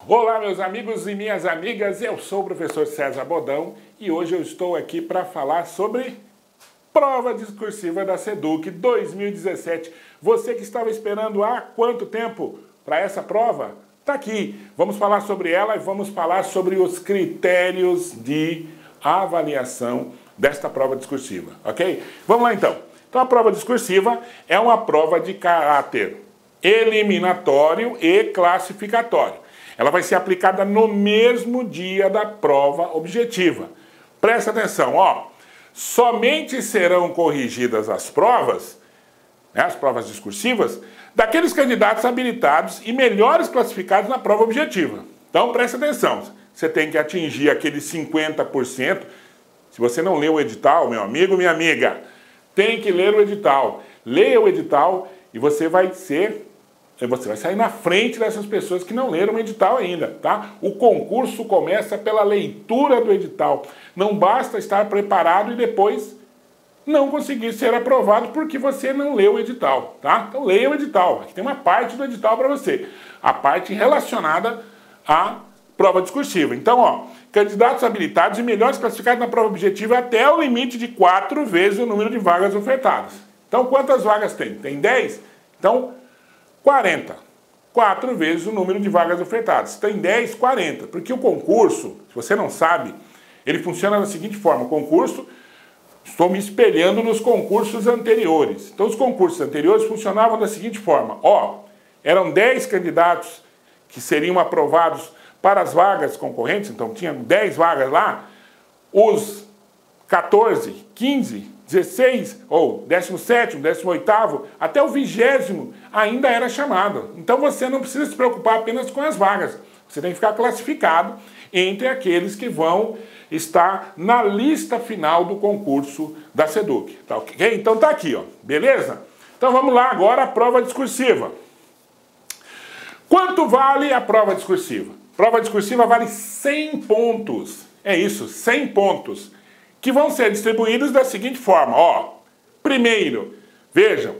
Olá, meus amigos e minhas amigas, eu sou o professor César Bodão e hoje eu estou aqui para falar sobre prova discursiva da SEDUC 2017. Você que estava esperando há quanto tempo para essa prova? Está aqui. Vamos falar sobre ela e vamos falar sobre os critérios de avaliação desta prova discursiva, ok? Vamos lá então. Então a prova discursiva é uma prova de caráter eliminatório e classificatório. Ela vai ser aplicada no mesmo dia da prova objetiva. Presta atenção, ó. Somente serão corrigidas as provas, né, as provas discursivas, daqueles candidatos habilitados e melhores classificados na prova objetiva. Então presta atenção, você tem que atingir aqueles 50%. Se você não leu o edital, meu amigo, minha amiga, tem que ler o edital. Leia o edital e você vai sair na frente dessas pessoas que não leram o edital ainda, tá? O concurso começa pela leitura do edital. Não basta estar preparado e depois não conseguir ser aprovado porque você não leu o edital, tá? Então leia o edital. Aqui tem uma parte do edital para você. A parte relacionada à prova discursiva. Então, ó, candidatos habilitados e melhores classificados na prova objetiva até o limite de 4 vezes o número de vagas ofertadas. Então, quantas vagas tem? Tem 10? Então, 40. 4 vezes o número de vagas ofertadas. Tem 10, 40. Porque o concurso, se você não sabe, ele funciona da seguinte forma. O concurso, estou me espelhando nos concursos anteriores. Então, os concursos anteriores funcionavam da seguinte forma. Ó, eram 10 candidatos que seriam aprovados para as vagas concorrentes. Então, tinha 10 vagas lá. Os 14, 15... 16, ou 17º, 18º, até o 20º ainda era chamado. Então você não precisa se preocupar apenas com as vagas. Você tem que ficar classificado entre aqueles que vão estar na lista final do concurso da SEDUC. Tá, ok? Então tá aqui, ó. Beleza? Então vamos lá agora a prova discursiva. Quanto vale a prova discursiva? Prova discursiva vale 100 pontos. É isso, 100 pontos. Que vão ser distribuídos da seguinte forma, ó. Primeiro, vejam,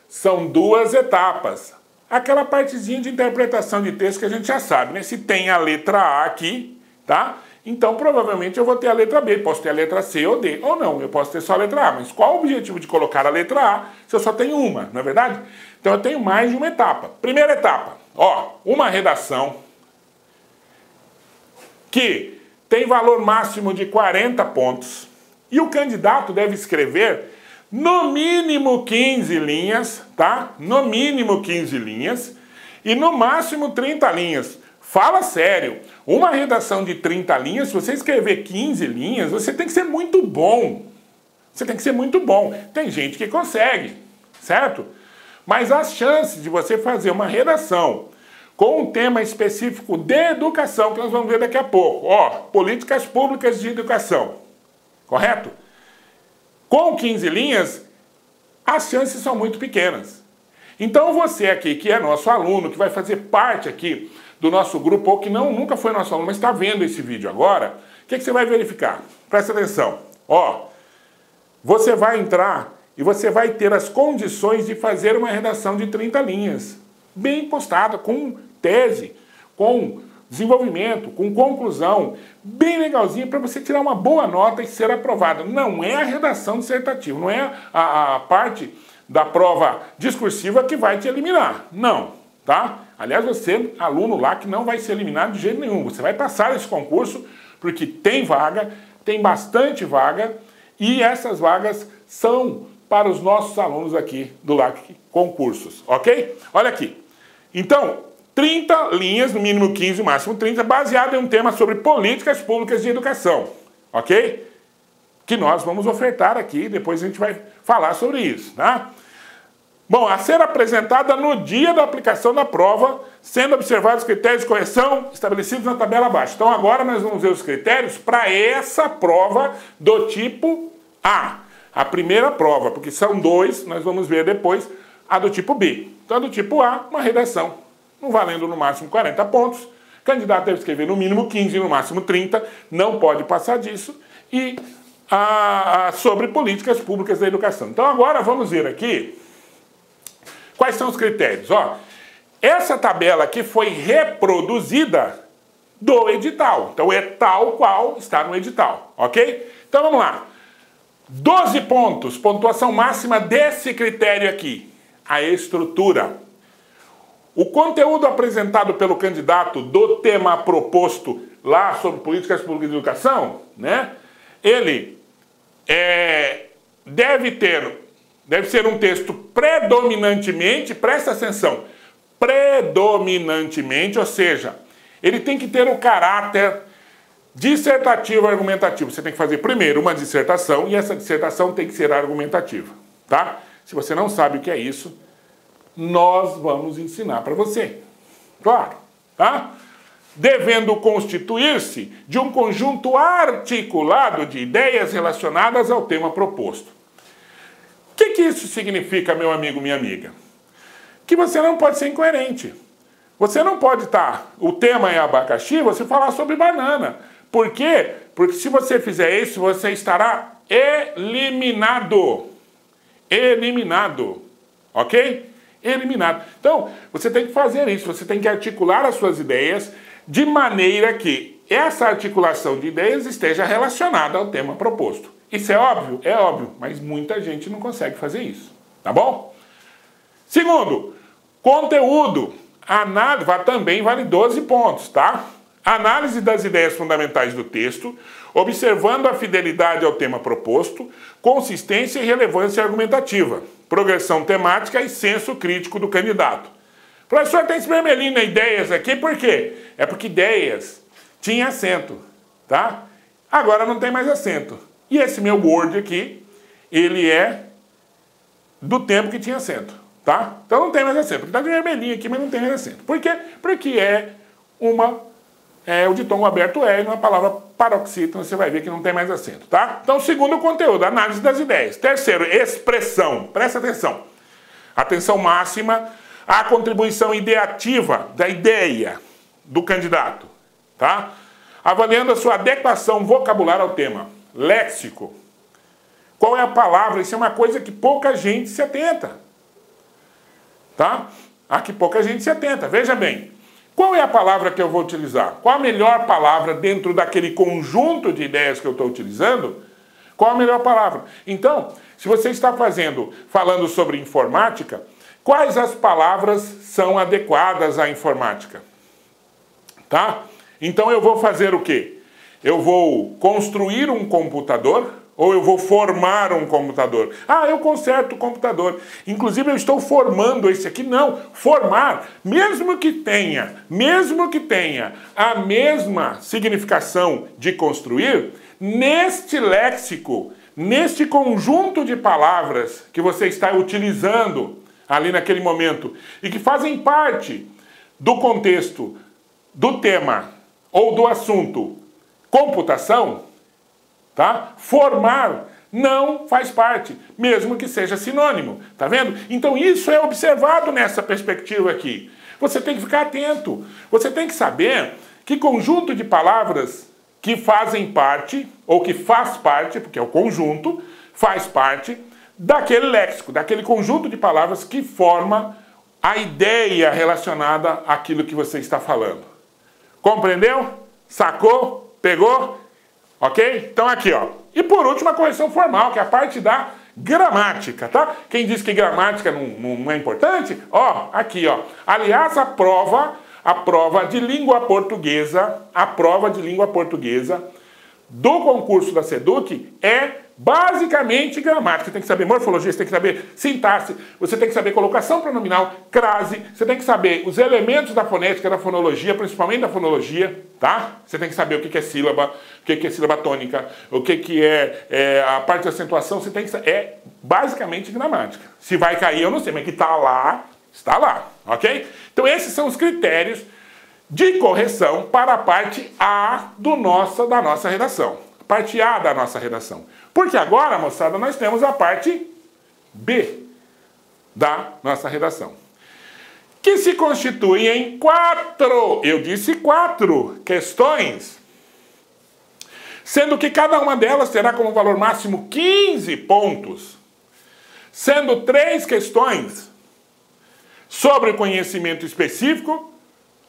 são 2 etapas. Aquela partezinha de interpretação de texto que a gente já sabe, né? Se tem a letra A aqui, tá? Então, provavelmente eu vou ter a letra B, posso ter a letra C ou D, ou não, eu posso ter só a letra A. Mas qual o objetivo de colocar a letra A se eu só tenho uma, não é verdade? Então eu tenho mais de uma etapa. Primeira etapa, ó, uma redação que tem valor máximo de 40 pontos. E o candidato deve escrever no mínimo 15 linhas, tá? No mínimo 15 linhas e no máximo 30 linhas. Fala sério, uma redação de 30 linhas, se você escrever 15 linhas, você tem que ser muito bom. Você tem que ser muito bom. Tem gente que consegue, certo? Mas as chances de você fazer uma redação com um tema específico de educação, que nós vamos ver daqui a pouco, ó, políticas públicas de educação. Correto? Com 15 linhas, as chances são muito pequenas. Então você aqui, que é nosso aluno, que vai fazer parte aqui do nosso grupo, ou que nunca foi nosso aluno, mas está vendo esse vídeo agora, o que você vai verificar? Presta atenção. Ó, você vai entrar e você vai ter as condições de fazer uma redação de 30 linhas. Bem postada, com tese, com desenvolvimento, com conclusão, bem legalzinho para você tirar uma boa nota e ser aprovado. Não é a redação dissertativa, não é a parte da prova discursiva que vai te eliminar. Não, tá? Aliás, você, aluno lá, que não vai ser eliminado de jeito nenhum. Você vai passar esse concurso porque tem vaga, tem bastante vaga e essas vagas são para os nossos alunos aqui do LAC Concursos, ok? Olha aqui. Então, 30 linhas, no mínimo 15, no máximo 30, baseado em um tema sobre políticas públicas de educação, ok? Que nós vamos ofertar aqui, depois a gente vai falar sobre isso, tá? Bom, a ser apresentada no dia da aplicação da prova, sendo observados os critérios de correção estabelecidos na tabela abaixo. Então agora nós vamos ver os critérios para essa prova do tipo A. A primeira prova, porque são 2, nós vamos ver depois a do tipo B. Então a do tipo A, uma redação, não valendo no máximo 40 pontos. O candidato deve escrever no mínimo 15, no máximo 30, não pode passar disso. E sobre políticas públicas da educação. Então agora vamos ver aqui quais são os critérios. Ó, essa tabela que foi reproduzida do edital. Então é tal qual está no edital, ok? Então vamos lá. 12 pontos, pontuação máxima desse critério aqui. A estrutura. O conteúdo apresentado pelo candidato do tema proposto lá sobre políticas públicas de educação, né? Ele deve ser um texto predominantemente, presta atenção, predominantemente, ou seja, ele tem que ter o caráter dissertativo argumentativo. Você tem que fazer primeiro uma dissertação e essa dissertação tem que ser argumentativa, tá? Se você não sabe o que é isso, nós vamos ensinar para você. Claro, tá? Devendo constituir-se de um conjunto articulado de ideias relacionadas ao tema proposto. O que isso significa, meu amigo, minha amiga? Que você não pode ser incoerente. Você não pode estar, o tema é abacaxi, você falar sobre banana. Por quê? Porque se você fizer isso, você estará eliminado. Eliminado. Ok? Eliminado. Então, você tem que fazer isso, você tem que articular as suas ideias de maneira que essa articulação de ideias esteja relacionada ao tema proposto. Isso é óbvio? É óbvio, mas muita gente não consegue fazer isso, tá bom? Segundo, conteúdo. Análise também vale 12 pontos, tá? Análise das ideias fundamentais do texto, observando a fidelidade ao tema proposto, consistência e relevância argumentativa, progressão temática e senso crítico do candidato. Professor, tem esse vermelhinho na ideias aqui, por quê? É porque ideias tinha acento, tá? Agora não tem mais acento. E esse meu Word aqui, ele é do tempo que tinha acento, tá? Então não tem mais acento. Está de vermelhinho aqui, mas não tem mais acento. Por quê? Porque o ditongo aberto e uma palavra paroxítona, você vai ver que não tem mais acento, tá? Então, segundo conteúdo, análise das ideias. Terceiro, expressão. Presta atenção. Atenção máxima à contribuição ideativa da ideia do candidato, tá? Avaliando a sua adequação vocabular ao tema. Léxico. Qual é a palavra? Isso é uma coisa que pouca gente se atenta, tá? Que pouca gente se atenta. Veja bem. Qual é a palavra que eu vou utilizar? Qual a melhor palavra dentro daquele conjunto de ideias que eu estou utilizando? Qual a melhor palavra? Então, se você está falando sobre informática, quais as palavras são adequadas à informática? Tá? Então eu vou fazer o quê? Eu vou construir um computador ou eu vou formar um computador? Eu conserto o computador. Inclusive eu estou formando esse aqui. Não, formar, mesmo que tenha a mesma significação de construir, neste léxico, neste conjunto de palavras que você está utilizando ali naquele momento e que fazem parte do contexto do tema ou do assunto computação, tá? Formar não faz parte, mesmo que seja sinônimo, tá vendo? Então isso é observado nessa perspectiva aqui. Você tem que ficar atento, você tem que saber que conjunto de palavras que fazem parte, ou que faz parte, porque é o conjunto, faz parte daquele léxico, daquele conjunto de palavras que forma a ideia relacionada àquilo que você está falando. Compreendeu? Sacou? Pegou? Ok? Então aqui, ó. E por último, a correção formal, que é a parte da gramática, tá? Quem diz que gramática não é importante, ó, aqui, ó. Aliás, a prova de língua portuguesa, do concurso da SEDUC é basicamente gramática. Você tem que saber morfologia, você tem que saber sintaxe, você tem que saber colocação pronominal, crase, você tem que saber os elementos da fonética, da fonologia, principalmente da fonologia, tá? Você tem que saber o que é sílaba, o que é sílaba tônica, o que é a parte de acentuação, você tem que saber. É basicamente gramática. Se vai cair, eu não sei, mas que está lá, ok? Então esses são os critérios de correção para a parte A da nossa redação. Parte A da nossa redação. Porque agora, moçada, nós temos a parte B da nossa redação. Que se constitui em 4 questões, sendo que cada uma delas terá como valor máximo 15 pontos, sendo 3 questões sobre conhecimento específico,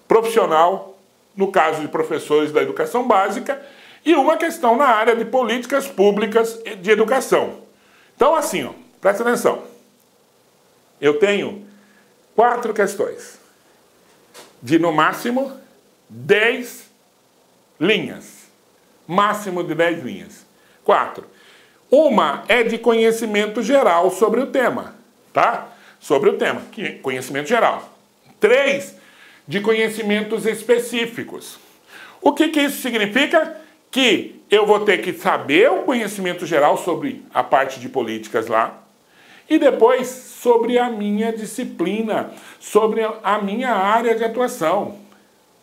profissional no caso de professores da educação básica, e uma questão na área de políticas públicas de educação. Então, assim, ó, presta atenção. Eu tenho 4 questões, de no máximo 10 linhas. Máximo de 10 linhas. 4. Uma é de conhecimento geral sobre o tema, tá? Sobre o tema, conhecimento geral. 3 de conhecimentos específicos. O que isso significa? Que eu vou ter que saber o conhecimento geral sobre a parte de políticas lá, e depois sobre a minha disciplina, sobre a minha área de atuação,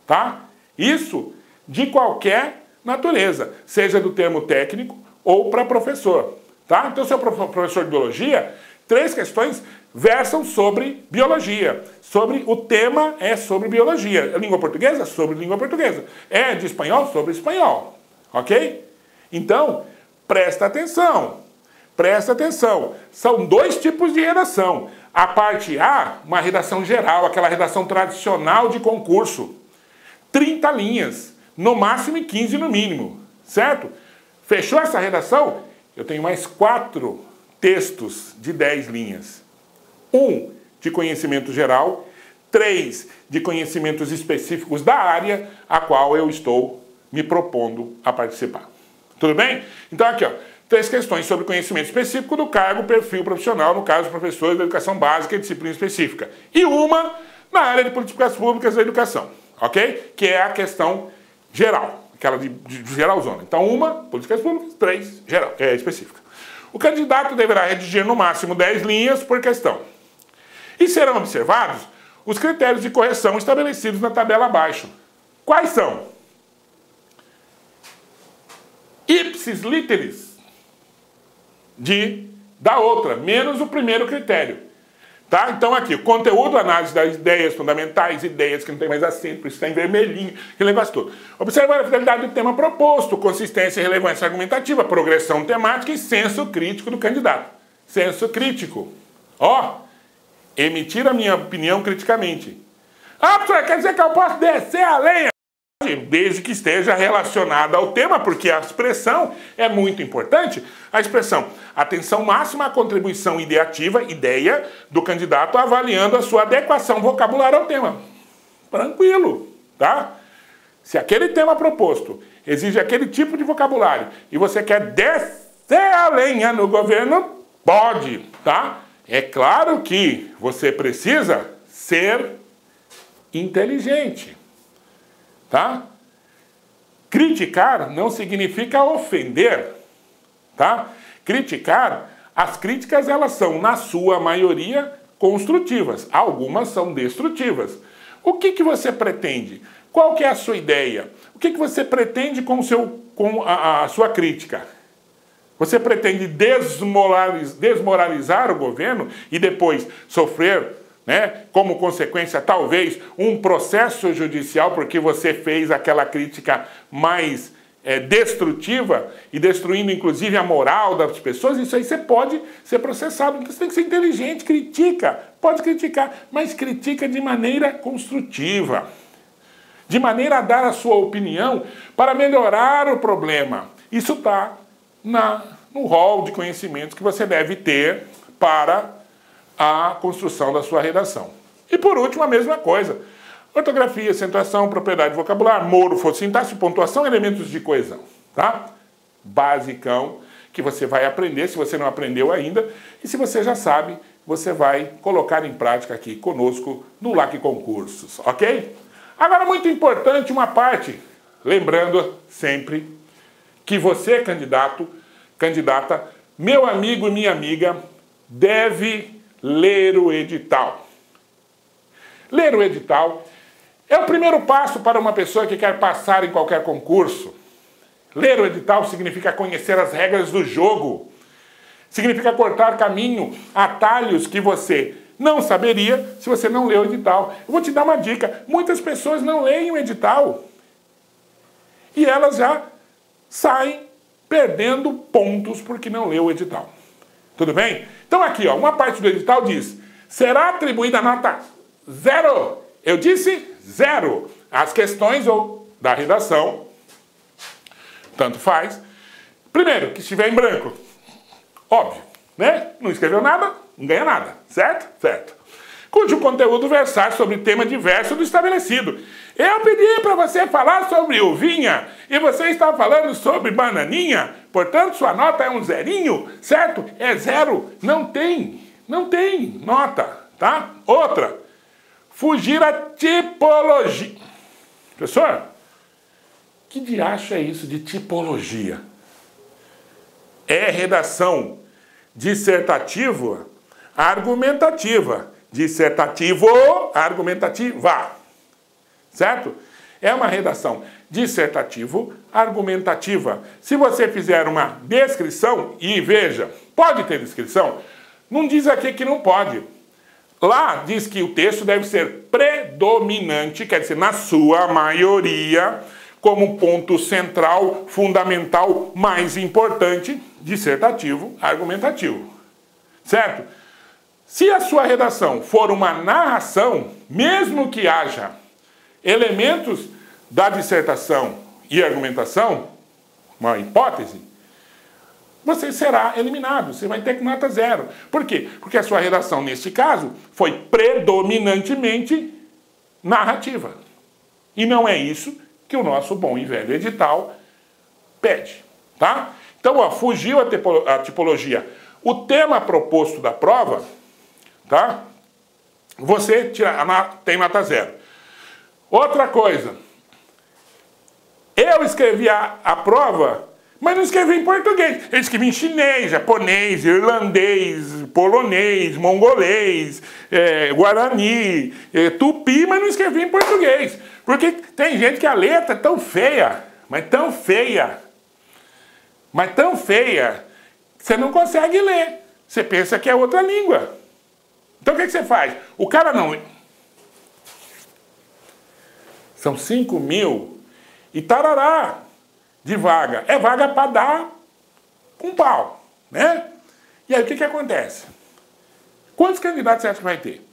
tá? Isso de qualquer natureza, seja do termo técnico ou para professor, tá? Então, se eu sou professor de biologia, 3 questões versam sobre biologia. O tema é sobre biologia. Língua portuguesa? Sobre língua portuguesa. É de espanhol? Sobre espanhol. Ok? Então, presta atenção. Presta atenção. São 2 tipos de redação. A parte A, uma redação geral, aquela redação tradicional de concurso. 30 linhas, no máximo e 15 no mínimo. Certo? Fechou essa redação? Eu tenho mais 4 textos de 10 linhas. 1 de conhecimento geral, 3 de conhecimentos específicos da área a qual eu estou me propondo a participar. Tudo bem? Então aqui, ó, 3 questões sobre conhecimento específico do cargo, perfil profissional, no caso, professores da educação básica e disciplina específica. E uma na área de políticas públicas da educação, ok? Que é a questão geral, aquela de geralzona. Então, uma, políticas públicas, 3, geral, específica. O candidato deverá redigir no máximo 10 linhas por questão. E serão observados os critérios de correção estabelecidos na tabela abaixo. Quais são? Ipsis literis da outra, menos o primeiro critério. Tá? Então aqui, o conteúdo, análise das ideias fundamentais, ideias que não tem mais acento, por isso está em vermelhinho, aquele negócio todo. Observar a fidelidade do tema proposto, consistência e relevância argumentativa, progressão temática e senso crítico do candidato. Senso crítico. Ó, emitir a minha opinião criticamente. Ah, professor, quer dizer que eu posso descer a lenha? Desde que esteja relacionada ao tema, porque a expressão é muito importante. A expressão, atenção máxima à contribuição ideativa, ideia do candidato, avaliando a sua adequação vocabular ao tema. Tranquilo, tá? Se aquele tema proposto exige aquele tipo de vocabulário e você quer descer a lenha no governo, pode, tá? É claro que você precisa ser inteligente. Tá? Criticar não significa ofender, tá? Criticar, as críticas elas são, na sua maioria, construtivas. Algumas são destrutivas. O que você pretende? Qual que é a sua ideia? O que você pretende com a sua crítica? Você pretende desmoralizar o governo e depois sofrer, né, como consequência, talvez, um processo judicial porque você fez aquela crítica mais destrutiva e destruindo, inclusive, a moral das pessoas? Isso aí você pode ser processado. Então você tem que ser inteligente, critica. Pode criticar, mas critica de maneira construtiva. De maneira a dar a sua opinião para melhorar o problema. Isso está no rol de conhecimentos que você deve ter para a construção da sua redação. E por último, a mesma coisa. Ortografia, acentuação, propriedade vocabular, morfossintaxe, pontuação, elementos de coesão. Tá? Basicão, que você vai aprender, se você não aprendeu ainda. E se você já sabe, você vai colocar em prática aqui conosco no LAC Concursos, ok? Agora, muito importante uma parte, lembrando sempre que você, candidato, candidata, meu amigo e minha amiga, deve ler o edital. Ler o edital é o primeiro passo para uma pessoa que quer passar em qualquer concurso. Ler o edital significa conhecer as regras do jogo. Significa cortar caminho, atalhos que você não saberia se você não leu o edital. Eu vou te dar uma dica. Muitas pessoas não leem o edital. E elas já saem perdendo pontos porque não leu o edital. Tudo bem? Então aqui, ó, uma parte do edital diz: será atribuída nota 0. Eu disse 0. As questões ou da redação, tanto faz. Primeiro, que estiver em branco. Óbvio, né? Não escreveu nada, não ganha nada, certo? Certo. Cujo conteúdo versar sobre tema diverso do estabelecido. Eu pedi para você falar sobre uvinha e você está falando sobre bananinha, portanto sua nota é um zerinho, certo? É zero, não tem nota, tá? Outra, fugir a tipologia. Professor, que diacho é isso de tipologia? É redação dissertativa, argumentativa. Dissertativo, argumentativa. Certo? É uma redação dissertativo, argumentativa. Se você fizer uma descrição, e veja, pode ter descrição, não diz aqui que não pode. Lá diz que o texto deve ser predominante, quer dizer, na sua maioria, como ponto central, fundamental, mais importante, dissertativo, argumentativo. Certo? Se a sua redação for uma narração, mesmo que haja elementos da dissertação e argumentação, uma hipótese, você será eliminado, você vai ter nota zero. Por quê? Porque a sua redação, neste caso, foi predominantemente narrativa. E não é isso que o nosso bom e velho edital pede. Tá? Então, ó, fugiu a tipologia. O tema proposto da prova, tá? Você tem nota zero. Outra coisa, eu escrevi a prova, mas não escrevi em português. Eu escrevi em chinês, japonês, irlandês, polonês, mongolês, guarani, tupi, mas não escrevi em português. Porque tem gente que a letra é tão feia, mas tão feia, que você não consegue ler. Você pensa que é outra língua. Então o que você faz? O cara não... São 5.000 e tarará de vaga. É vaga para dar com pau, né? E aí o que acontece? Quantos candidatos você acha que vai ter?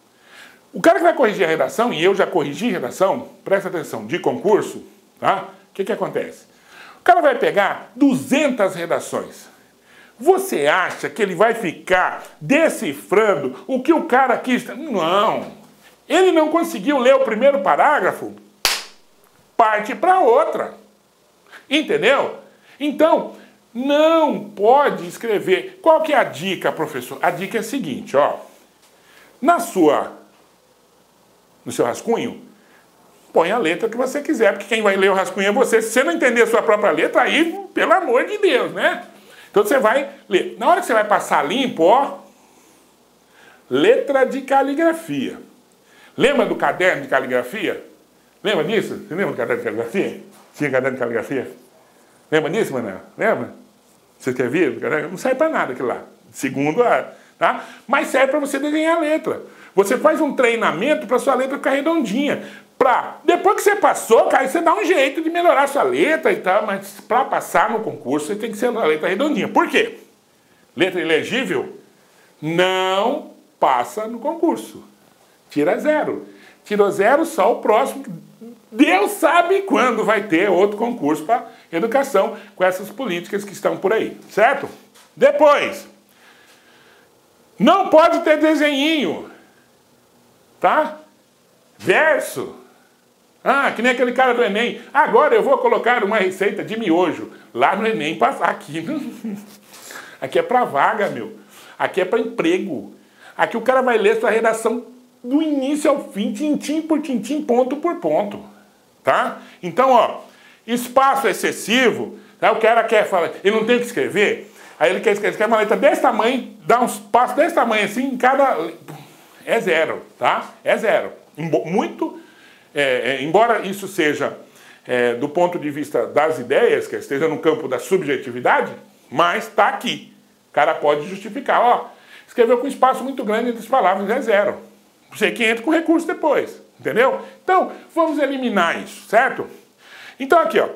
O cara que vai corrigir a redação, e eu já corrigi redação, presta atenção, de concurso, tá? O que acontece? O cara vai pegar 200 redações. Você acha que ele vai ficar decifrando o que o cara quis? Não. Ele não conseguiu ler o primeiro parágrafo, parte para outra. Entendeu? Então, não pode escrever. Qual que é a dica, professor? A dica é a seguinte, ó. No seu rascunho, põe a letra que você quiser, porque quem vai ler o rascunho é você. Se você não entender a sua própria letra, aí, pelo amor de Deus, né? Então você vai ler. Na hora que você vai passar limpo, ó, letra de caligrafia. Lembra do caderno de caligrafia? Lembra disso? Você lembra do caderno de caligrafia? Tinha caderno de caligrafia? Lembra disso, Manuel? Lembra? Você escrevia? Não serve para nada aquilo lá. Segundo a... Tá? Mas serve para você desenhar a letra. Você faz um treinamento para sua letra ficar redondinha. Depois que você passou, cara, você dá um jeito de melhorar a sua letra e tal, mas para passar no concurso, você tem que ser uma letra redondinha. Por quê? Letra ilegível não passa no concurso. Tira zero. Tirou zero só o próximo. Deus sabe quando vai ter outro concurso para educação com essas políticas que estão por aí, certo? Depois, não pode ter desenhinho, tá? Verso. Ah, que nem aquele cara do Enem. Agora eu vou colocar uma receita de miojo lá no Enem. Aqui, aqui é para vaga, meu. Aqui é para emprego. Aqui o cara vai ler sua redação do início ao fim, tintim por tintim, ponto por ponto. Tá? Então, ó, espaço excessivo, tá? O cara quer falar, ele não tem o que escrever, aí ele quer uma letra desse tamanho, dá uns passos desse tamanho assim, em cada... É zero, tá? É zero. Embora isso seja do ponto de vista das ideias, que esteja no campo da subjetividade, mas está aqui. O cara pode justificar, ó, escreveu com espaço muito grande entre as palavras, é zero. Você que entra com recurso depois, entendeu? Então, vamos eliminar isso, certo? Então aqui, ó,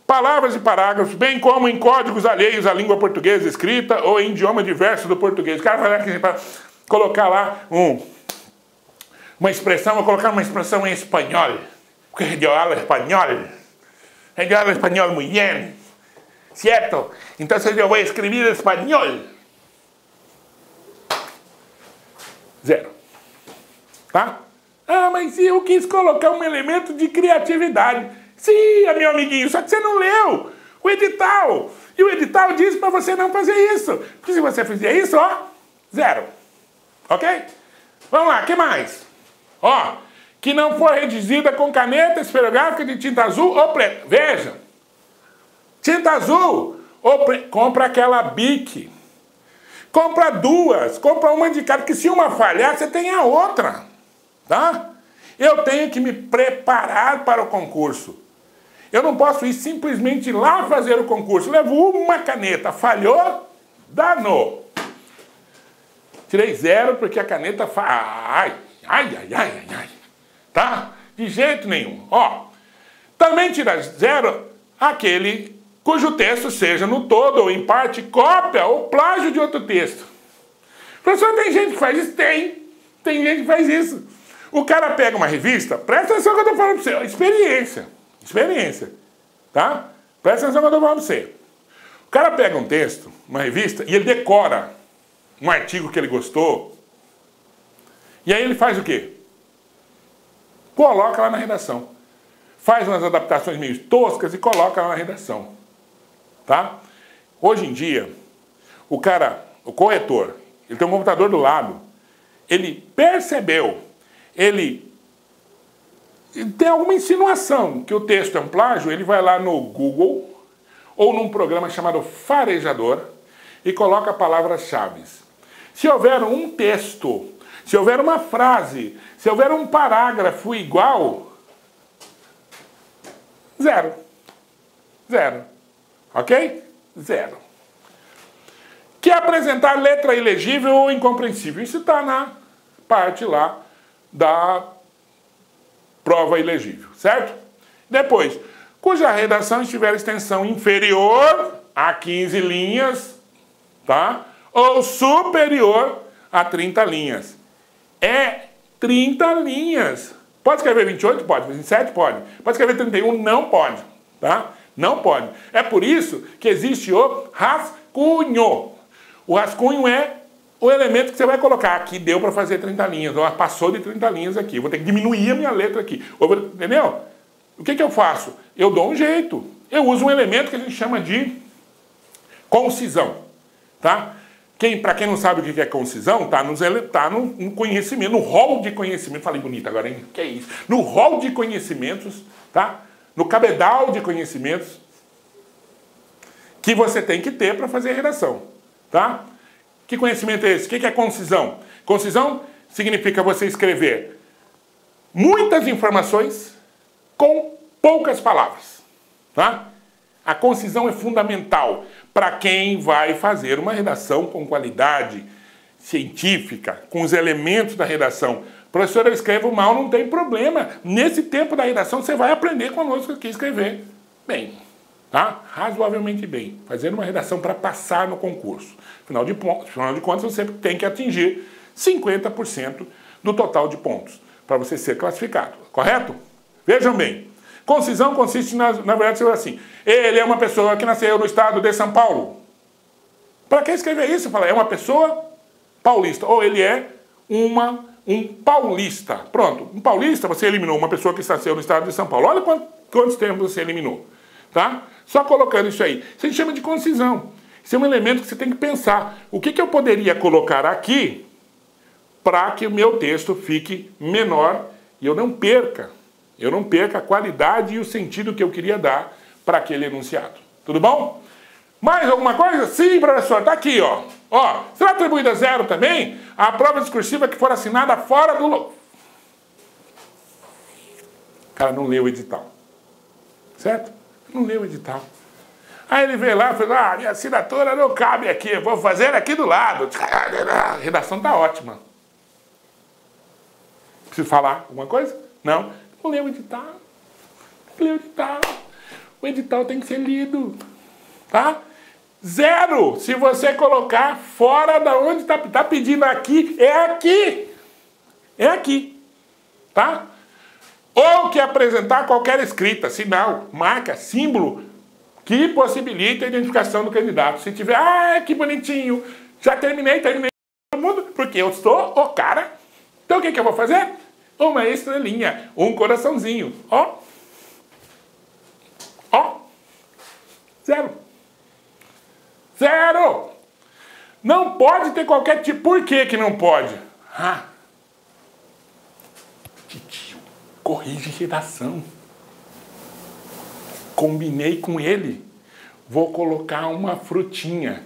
palavras e parágrafos, bem como em códigos alheios à língua portuguesa escrita ou em idioma diverso do português. O cara vai aqui para colocar lá uma expressão, vou colocar uma expressão em espanhol, porque eu falo espanhol, Eu hablo espanhol muy bien. Certo? Então eu vou escrever em espanhol. 0. Tá? Ah, mas eu quis colocar um elemento de criatividade. Sim, meu amiguinho, só que você não leu o edital. E o edital diz para você não fazer isso. Porque se você fizer isso, ó, 0. Ok? Vamos lá, o que mais? Ó, que não for redigida com caneta esferográfica de tinta azul ou preta. Veja, tinta azul ou preta. Compra aquela Bic. Compra duas, compra uma de cada, porque se uma falhar, você tem a outra. Tá? Eu tenho que me preparar para o concurso. Eu não posso ir simplesmente lá fazer o concurso. Levo uma caneta, falhou, danou. Tirei 0 porque a caneta ai. Tá? De jeito nenhum. Ó, também tira 0 aquele cujo texto seja no todo ou em parte cópia ou plágio de outro texto. Professor, tem gente que faz isso? Tem gente que faz isso. O cara pega uma revista, presta atenção que eu estou falando para você, experiência, tá? Presta atenção que eu estou falando para você. O cara pega um texto, uma revista, e ele decora um artigo que ele gostou, e aí ele faz o quê? Coloca lá na redação. Faz umas adaptações meio toscas e coloca lá na redação, tá? Hoje em dia, o corretor, ele tem um computador do lado, ele percebeu, ele tem alguma insinuação que o texto é um plágio, ele vai lá no Google ou num programa chamado Farejador e coloca palavras-chave. Se houver um texto, se houver uma frase, se houver um parágrafo igual, 0. Ok? 0. Quer apresentar letra ilegível ou incompreensível? Isso está na parte lá da prova ilegível, certo? Depois, cuja redação estiver extensão inferior a 15 linhas, tá? Ou superior a 30 linhas. É 30 linhas. Pode escrever 28? Pode. 27? Pode. Pode escrever 31? Não pode, tá? Não pode. É por isso que existe o rascunho. O rascunho é o elemento que você vai colocar. Aqui deu para fazer 30 linhas, ou passou de 30 linhas aqui. Vou ter que diminuir a minha letra aqui. Entendeu? O que eu faço? Eu dou um jeito. Eu uso um elemento que a gente chama de concisão. Tá? Para quem não sabe o que é concisão, tá no conhecimento, no rol de conhecimento. Falei bonito agora, hein? Que é isso? No rol de conhecimentos, tá? No cabedal de conhecimentos que você tem que ter para fazer a redação. Tá? Que conhecimento é esse? O que é concisão? Concisão significa você escrever muitas informações com poucas palavras. Tá? A concisão é fundamental para quem vai fazer uma redação com qualidade científica, com os elementos da redação. Professor, eu escrevo mal, não tem problema. Nesse tempo da redação você vai aprender conosco aqui a escrever bem. Tá? Razoavelmente bem. Fazendo uma redação para passar no concurso. Afinal de contas, você tem que atingir 50% do total de pontos para você ser classificado. Correto? Vejam bem. Concisão consiste, na verdade, assim. Ele é uma pessoa que nasceu no estado de São Paulo. Para que escrever isso? Fala, é uma pessoa paulista. Ou ele é um paulista. Pronto. Um paulista, você eliminou uma pessoa que nasceu no estado de São Paulo. Olha quantos termos você eliminou. Tá? Só colocando isso aí. Isso a gente chama de concisão. Isso é um elemento que você tem que pensar. O que eu poderia colocar aqui para que o meu texto fique menor e eu não perca a qualidade e o sentido que eu queria dar para aquele enunciado. Tudo bom? Mais alguma coisa? Sim, professor, tá aqui, ó. Ó, será atribuída 0 também a prova discursiva que for assinada fora do... O cara não leu o edital. Certo? Não leu o edital. Aí ele veio lá e falou, minha assinatura não cabe aqui, eu vou fazer aqui do lado. A redação tá ótima. Preciso falar alguma coisa? Não. Não leu o edital. Não leu o edital. O edital tem que ser lido. Tá? 0. Se você colocar fora da onde tá pedindo aqui, é aqui. É aqui. Tá? ou que apresentar qualquer escrita, sinal, marca, símbolo que possibilite a identificação do candidato. Se tiver, que bonitinho, já terminei todo mundo, porque eu sou o cara. Então o que eu vou fazer? Uma estrelinha, um coraçãozinho, ó. Ó. 0. 0. Não pode ter qualquer tipo. Por que não pode? Titio, corrige redação. Combinei com ele. Vou colocar uma frutinha.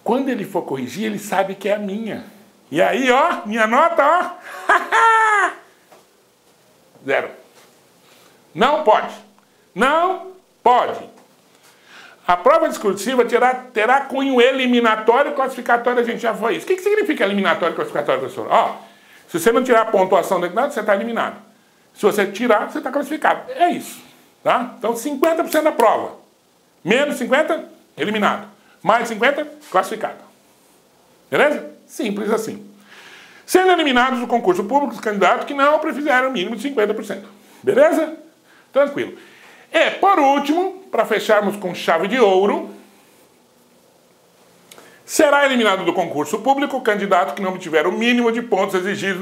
Quando ele for corrigir, ele sabe que é a minha. E aí, ó, minha nota, ó. 0. Não pode. Não pode. A prova discursiva terá cunho eliminatório e classificatório, a gente já foi isso. O que significa eliminatório e classificatório, professor? Ó, se você não tirar a pontuação do candidato, você está eliminado. Se você tirar, você está classificado. É isso. Tá? Então, 50% da prova. Menos 50%, eliminado. Mais 50%, classificado. Beleza? Simples assim. Sendo eliminados do concurso público os candidatos que não prefizeram o mínimo de 50%. Beleza? Tranquilo. E, por último, para fecharmos com chave de ouro, será eliminado do concurso público o candidato que não obtiver o mínimo de pontos exigidos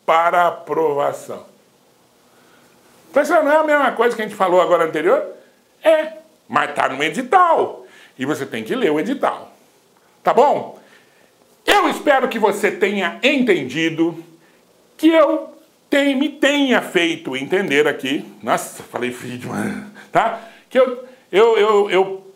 para aprovação. Professor, não é a mesma coisa que a gente falou agora anterior? É, mas está no edital. E você tem que ler o edital. Tá bom? Eu espero que você tenha entendido, que eu me tenha feito entender aqui. Nossa, falei vídeo, tá? Que eu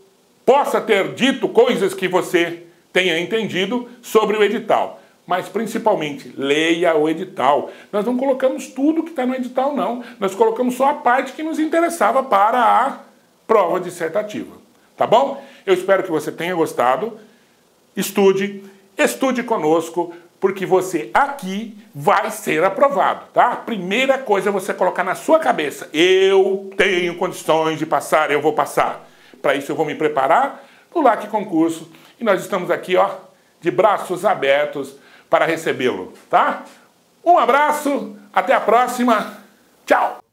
possa ter dito coisas que você tenha entendido sobre o edital. Mas, principalmente, leia o edital. Nós não colocamos tudo que está no edital, não. Nós colocamos só a parte que nos interessava para a prova dissertativa. Tá bom? Eu espero que você tenha gostado. Estude conosco, porque você aqui vai ser aprovado, tá? A primeira coisa é você colocar na sua cabeça: eu tenho condições de passar, eu vou passar. Para isso eu vou me preparar no LAC Concurso. E nós estamos aqui, ó, de braços abertos para recebê-lo, tá? Um abraço, até a próxima, tchau!